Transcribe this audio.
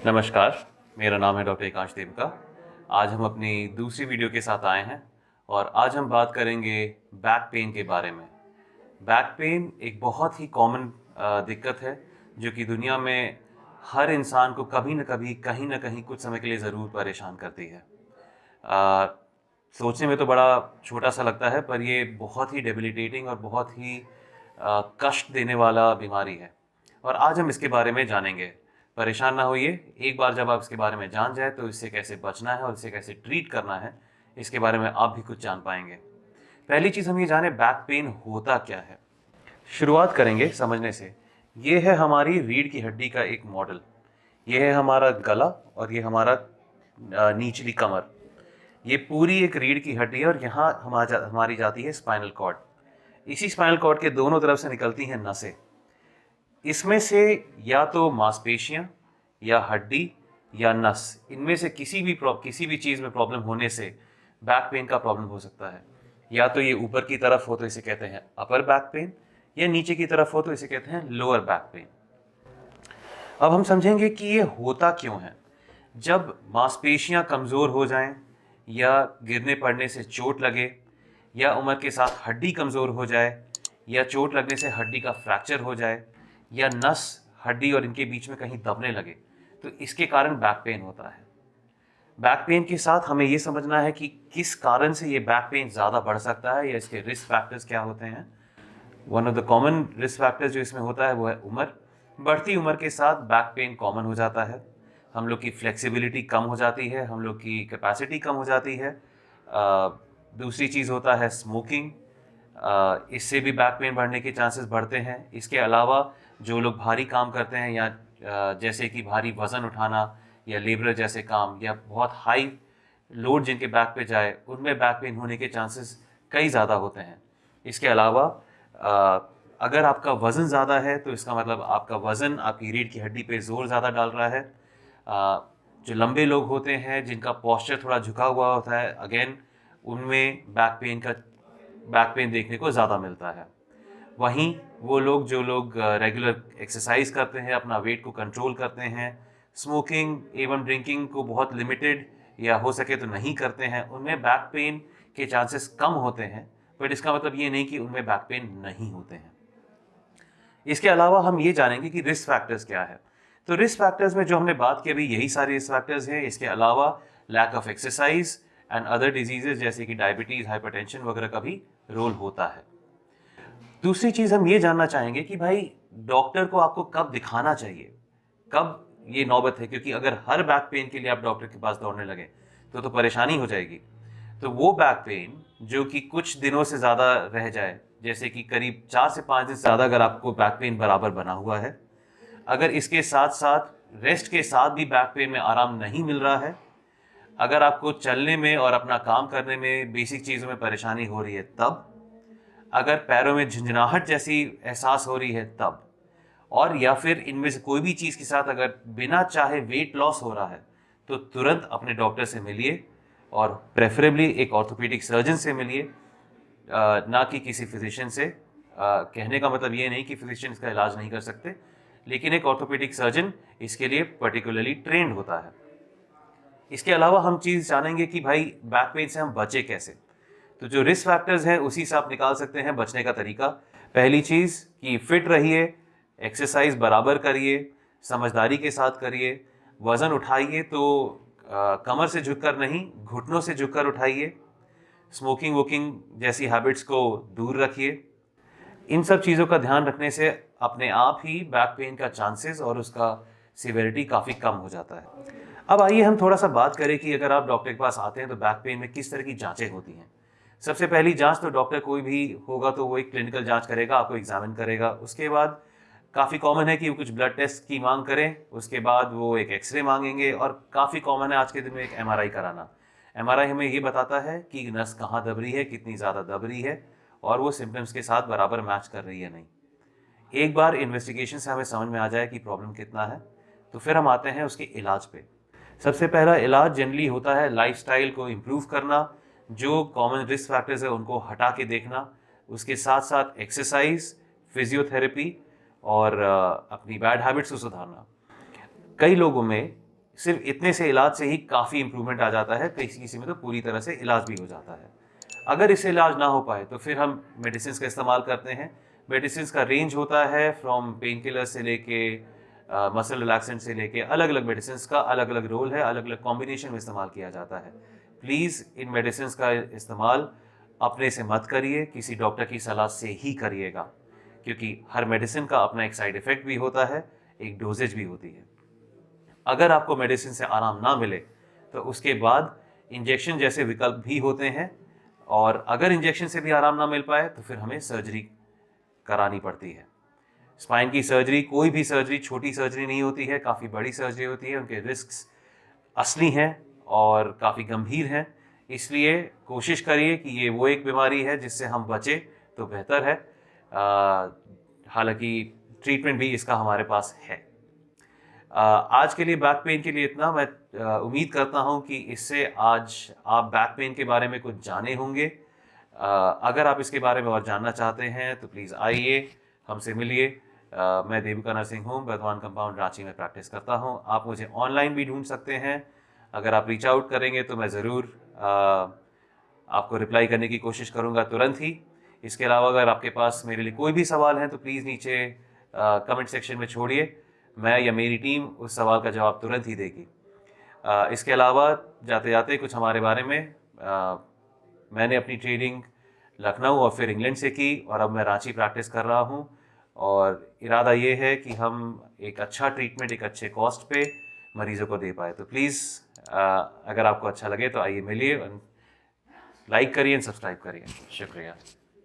नमस्कार, मेरा नाम है डॉक्टर एकांश देवका। आज हम अपनी दूसरी वीडियो के साथ आए हैं और आज हम बात करेंगे बैक पेन के बारे में। बैक पेन एक बहुत ही कॉमन दिक्कत है जो कि दुनिया में हर इंसान को कभी न कभी, कहीं न कहीं कुछ समय के लिए ज़रूर परेशान करती है। अ, सोचने में तो बड़ा छोटा-सा लगता है पर ये बहुत ही डेबिलिटेटिंग और बहुत ही कष्ट देने वाला बीमारी है और आज हम इसके बारे में जानेंगे। परेशान ना होइए, एक बार जब आप इसके बारे में जान जाएँ तो इससे कैसे बचना है और इसे कैसे ट्रीट करना है, इसके बारे में आप भी कुछ जान पाएँगे। पहली चीज़ हम ये जानें बैक पेन होता क्या है? शुरुआत करेंगे समझने से। ये है हमारी रीढ़ की हड्डी का एक मॉडल। ये है हमारा गला और ये हमारा निचली कमर। ये पूरी एक रीढ़ की हड्डी है और यहाँ हमारी जाती है स्पाइनल कॉर्ड। इसी स्पाइनल कॉर्ड के दोनों तरफ से निकलती हैं नसें। इसमें से या तो मांसपेशियाँ या हड्डी या नस, इनमें से किसी भी चीज़ में प्रॉब्लम होने से बैक पेन का प्रॉब्लम हो सकता है। या तो ये ऊपर की तरफ हो तो इसे कहते हैं अपर बैक पेन, या नीचे की तरफ हो तो इसे कहते हैं लोअर बैक पेन। अब हम समझेंगे कि ये होता क्यों है। जब मांसपेशियां कमज़ोर हो जाएं, या गिरने पड़ने से चोट लगे, या उम्र के साथ हड्डी कमज़ोर हो जाए, या चोट लगने से हड्डी का फ्रैक्चर हो जाए, या नस हड्डी और इनके बीच में कहीं दबने लगे, तो इसके कारण बैक पेन होता है। बैक पेन के साथ हमें ये समझना है कि किस कारण से ये बैक पेन ज़्यादा बढ़ सकता है या इसके रिस्क फैक्टर्स क्या होते हैं। One of the common risk factors जो इसमें होता है वो है उम्र। बढ़ती उम्र के साथ बैक पेन कॉमन हो जाता है। हम लोग की फ्लेक्सिबिलिटी कम हो जाती है, हम लोग की कैपेसिटी कम हो जाती है। दूसरी चीज़ होता है स्मोकिंग। इससे भी बैक पेन बढ़ने के चांसेस बढ़ते हैं। इसके अलावा जो लोग भारी काम करते हैं या जैसे कि भारी वज़न उठाना या लेबर जैसे काम या बहुत हाई लोड जिनके बैक पे जाए, उनमें बैक पेन होने के चांसेस कई ज़्यादा होते हैं। इसके अलावा अगर आपका वज़न ज़्यादा है तो इसका मतलब आपका वज़न आपकी रीढ़ की हड्डी पे ज़ोर ज़्यादा डाल रहा है। जो लंबे लोग होते हैं जिनका पोस्चर थोड़ा झुका हुआ होता है, अगेन उनमें बैक पेन देखने को ज़्यादा मिलता है। वहीं वो लोग जो लोग रेगुलर एक्सरसाइज करते हैं, अपना वेट को कंट्रोल करते हैं, स्मोकिंग एवं ड्रिंकिंग को बहुत लिमिटेड या हो सके तो नहीं करते हैं, उनमें बैक पेन के चांसेस कम होते हैं। बट इसका मतलब ये नहीं कि उनमें बैक पेन नहीं होते हैं। इसके अलावा हम ये जानेंगे कि रिस्क फैक्टर्स क्या है। तो रिस्क फैक्टर्स में जो हमने बात की अभी, यही सारे रिस्क फैक्टर्स हैं। इसके अलावा lack of exercise and other diseases जैसे कि डायबिटीज़, हाइपरटेंशन वगैरह का भी रोल होता है। दूसरी चीज़ हम ये जानना चाहेंगे कि भाई डॉक्टर को आपको कब दिखाना चाहिए, कब ये नौबत है, क्योंकि अगर हर बैक पेन के लिए आप डॉक्टर के पास दौड़ने लगे तो परेशानी हो जाएगी। तो वो बैक पेन जो कि कुछ दिनों से ज़्यादा रह जाए, जैसे कि करीब 4 से 5 दिन से ज़्यादा अगर आपको बैक पेन बराबर बना हुआ है, अगर इसके साथ-साथ रेस्ट के साथ भी बैक पेन में आराम नहीं मिल रहा है, अगर आपको चलने में और अपना काम करने में, बेसिक चीज़ों में परेशानी हो रही है तब, अगर पैरों में झंझनाहट जैसी एहसास हो रही है तब, और या फिर इनमें से कोई भी चीज़ के साथ अगर बिना चाहे वेट लॉस हो रहा है, तो तुरंत अपने डॉक्टर से मिलिए और प्रेफरेबली एक ऑर्थोपेडिक सर्जन से मिलिए, ना कि किसी फिजिशियन से। कहने का मतलब ये नहीं कि फिजिशियन इसका इलाज नहीं कर सकते, लेकिन एक ऑर्थोपेडिक सर्जन इसके लिए पर्टिकुलरली ट्रेंड होता है। इसके अलावा हम चीज़ जानेंगे कि भाई बैक पेन से हम बचे कैसे। तो जो रिस्क फैक्टर्स हैं उसी से आप निकाल सकते हैं बचने का तरीका। पहली चीज़ कि फिट रहिए, एक्सरसाइज बराबर करिए, समझदारी के साथ करिए, वज़न उठाइए तो कमर से झुककर नहीं, घुटनों से झुककर उठाइए, स्मोकिंग वोकिंग जैसी हैबिट्स को दूर रखिए। इन सब चीज़ों का ध्यान रखने से अपने आप ही बैक पेन का चांसेस और उसका सिवियरिटी काफ़ी कम हो जाता है। अब आइए हम थोड़ा-सा बात करें कि अगर आप डॉक्टर के पास आते हैं तो बैक पेन में किस तरह की जाँचें होती हैं। सबसे पहली जाँच तो डॉक्टर कोई भी होगा तो वो एक क्लिनिकल जाँच करेगा, आपको एग्ज़ामिन करेगा। उसके बाद काफ़ी कॉमन है कि वो कुछ ब्लड टेस्ट की माँग करें, उसके बाद वो एक एक्स-रे माँगेंगे और काफ़ी कॉमन है आज के दिन में एक एमआरआई कराना। एमआरआई हमें ये बताता है कि नस कहाँ दब रही है, कितनी ज़्यादा दब रही है और वो सिम्पटम्स के साथ बराबर मैच कर रही है नहीं। एक बार इन्वेस्टिगेशन से हमें समझ में आ जाए कि प्रॉब्लम कितना है, तो फिर हम आते हैं उसके इलाज पे। सबसे पहला इलाज जनरली होता है लाइफ़स्टाइल को इम्प्रूव करना, जो कॉमन रिस्क फैक्टर्स है उनको हटा के देखना, उसके साथ-साथ एक्सरसाइज़, फिज़ियोथेरेपी और अपनी बैड हैबिट्स को सुधारना। कई लोगों में सिर्फ इतने से इलाज से ही काफ़ी इम्प्रूवमेंट आ जाता है, किसी किसी में तो पूरी तरह से इलाज भी हो जाता है। अगर इससे इलाज ना हो पाए तो फिर हम मेडिसिन का इस्तेमाल करते हैं। मेडिसिन का रेंज होता है फ्रॉम पेन किलर से लेके मसल रिलैक्सेंट से लेके अलग अलग मेडिसिन का अलग अलग रोल है, अलग अलग कॉम्बिनेशन में इस्तेमाल किया जाता है। प्लीज़ इन मेडिसिन का इस्तेमाल अपने से मत करिए, किसी डॉक्टर की सलाह से ही करिएगा, क्योंकि हर मेडिसिन का अपना एक साइड इफ़ेक्ट भी होता है, एक डोजेज भी होती है। अगर आपको मेडिसिन से आराम ना मिले तो उसके बाद इंजेक्शन जैसे विकल्प भी होते हैं, और अगर इंजेक्शन से भी आराम ना मिल पाए तो फिर हमें सर्जरी करानी पड़ती है। स्पाइन की सर्जरी, कोई भी सर्जरी छोटी सर्जरी नहीं होती है, काफ़ी बड़ी सर्जरी होती है। उनके रिस्क्स असली हैं और काफ़ी गंभीर हैं, इसलिए कोशिश करिए कि ये वो एक बीमारी है जिससे हम बचें तो बेहतर है। हालांकि ट्रीटमेंट भी इसका हमारे पास है। आज के लिए बैक पेन के लिए इतना। मैं उम्मीद करता हूं कि इससे आज आप बैक पेन के बारे में कुछ जाने होंगे। अगर आप इसके बारे में और जानना चाहते हैं तो प्लीज़ आइए, हमसे मिलिए। मैं Devika nursing home Burdwan compound Ranchi में प्रैक्टिस करता हूं। आप मुझे ऑनलाइन भी ढूंढ सकते हैं। अगर आप रीच आउट करेंगे तो मैं ज़रूर आपको रिप्लाई करने की कोशिश करूंगा तुरंत ही। इसके अलावा अगर आपके पास मेरे लिए कोई भी सवाल है तो प्लीज़ नीचे कमेंट सेक्शन में छोड़िए, मैं या मेरी टीम उस सवाल का जवाब तुरंत ही देगी। इसके अलावा जाते जाते कुछ हमारे बारे में, मैंने अपनी ट्रेनिंग लखनऊ और फिर इंग्लैंड से की और अब मैं रांची प्रैक्टिस कर रहा हूँ, और इरादा ये है कि हम एक अच्छा ट्रीटमेंट एक अच्छे कॉस्ट पे मरीजों को दे पाए। तो प्लीज़ अगर आपको अच्छा लगे तो आइए मिलिए, लाइक करिए, सब्सक्राइब करिए। शुक्रिया।